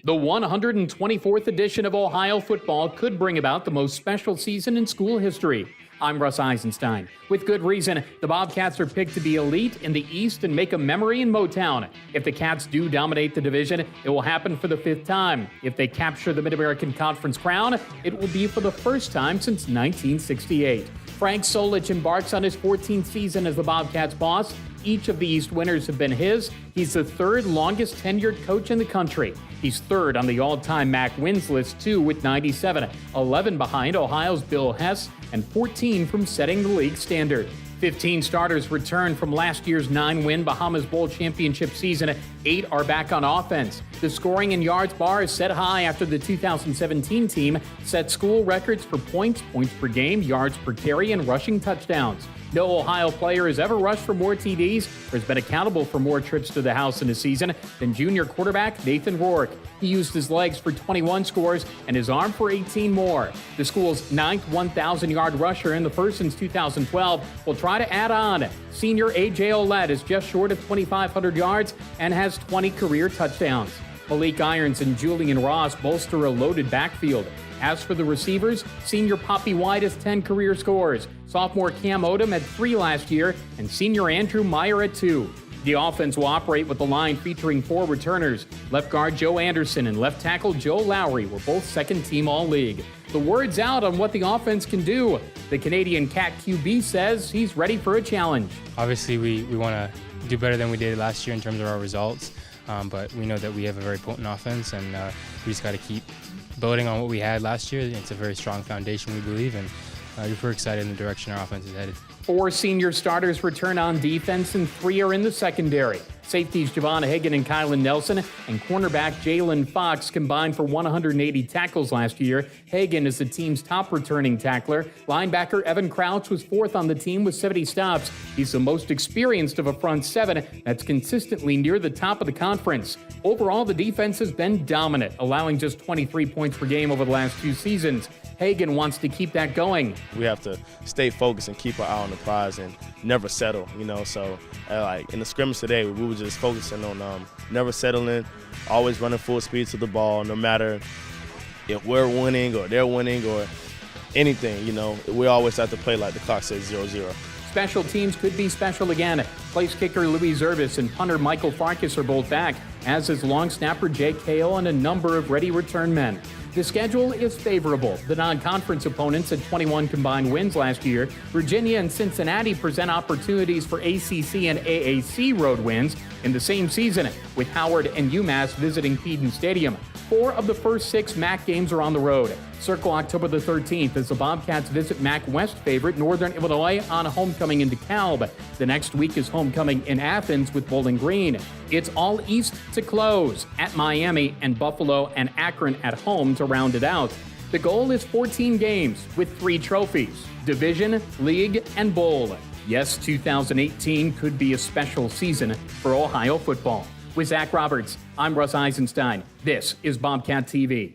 The 124th edition of Ohio football could bring about the most special season in school history. I'm Russ Eisenstein. With good reason, the Bobcats are picked to be elite in the East and make a memory in Motown. If the Cats do dominate the division, it will happen for the 5th time. If they capture the Mid-American Conference crown, it will be for the first time since 1968. Frank Solich embarks on his 14th season as the Bobcats boss. Each of the East winners have been his. He's the third longest tenured coach in the country. He's third on the all-time MAC wins list, too, with 97, 11 behind Ohio's Bill Hess, and 14 from setting the league standard. 15 starters returned from last year's 9-win Bahamas Bowl championship season. 8 are back on offense. The scoring and yards bar is set high after the 2017 team set school records for points per game, yards per carry, and rushing touchdowns. No Ohio player has ever rushed for more TDs or has been accountable for more trips to the house in a season than junior quarterback Nathan Rourke. He used his legs for 21 scores and his arm for 18 more. The school's 9th 1,000-yard rusher and the first since 2012 will try to add on. Senior A.J. Olette is just short of 2,500 yards and has 20 career touchdowns. Malik Irons and Julian Ross bolster a loaded backfield. As for the receivers, senior Poppy White has 10 career scores. Sophomore Cam Odom had 3 last year, and senior Andrew Meyer at 2. The offense will operate with the line featuring 4 returners. Left guard Joe Anderson and left tackle Joe Lowry were both second-team All-League. The word's out on what the offense can do. The Canadian Cat QB says he's ready for a challenge. Obviously, we want to do better than we did last year in terms of our results, but we know that we have a very potent offense, and we just got to keep building on what we had last year. It's a very strong foundation, we believe, and we're excited in the direction our offense is headed. 4 senior starters return on defense, and 3 are in the secondary. Safeties Javon Hagan and Kylan Nelson and cornerback Jalen Fox combined for 180 tackles last year. Hagan is the team's top returning tackler. Linebacker Evan Crouch was 4th on the team with 70 stops. He's the most experienced of a front 7 that's consistently near the top of the conference. Overall, the defense has been dominant, allowing just 23 points per game over the last 2 seasons. Hagan wants to keep that going. We have to stay focused and keep our eye on the prize and never settle, So, like in the scrimmage today, we were just focusing on never settling, always running full speed to the ball, no matter if we're winning or they're winning or anything, We always have to play like the clock says 0-0. Special teams could be special again. Place kicker Louis Zervis and punter Michael Farkas are both back, as is long snapper Jake Hale and a number of ready return men. The schedule is favorable. The non-conference opponents had 21 combined wins last year. Virginia and Cincinnati present opportunities for ACC and AAC road wins in the same season, with Howard and UMass visiting Peden Stadium. 4 of the first 6 MAC games are on the road. Circle October the 13th as the Bobcats visit MAC West favorite Northern Illinois on homecoming in DeKalb. The next week is homecoming in Athens with Bowling Green. It's all East to close, at Miami and Buffalo and Akron at home to round it out. The goal is 14 games with 3 trophies: Division, League, and Bowl. Yes, 2018 could be a special season for Ohio football. With Zach Roberts, I'm Russ Eisenstein. This is Bobcat TV.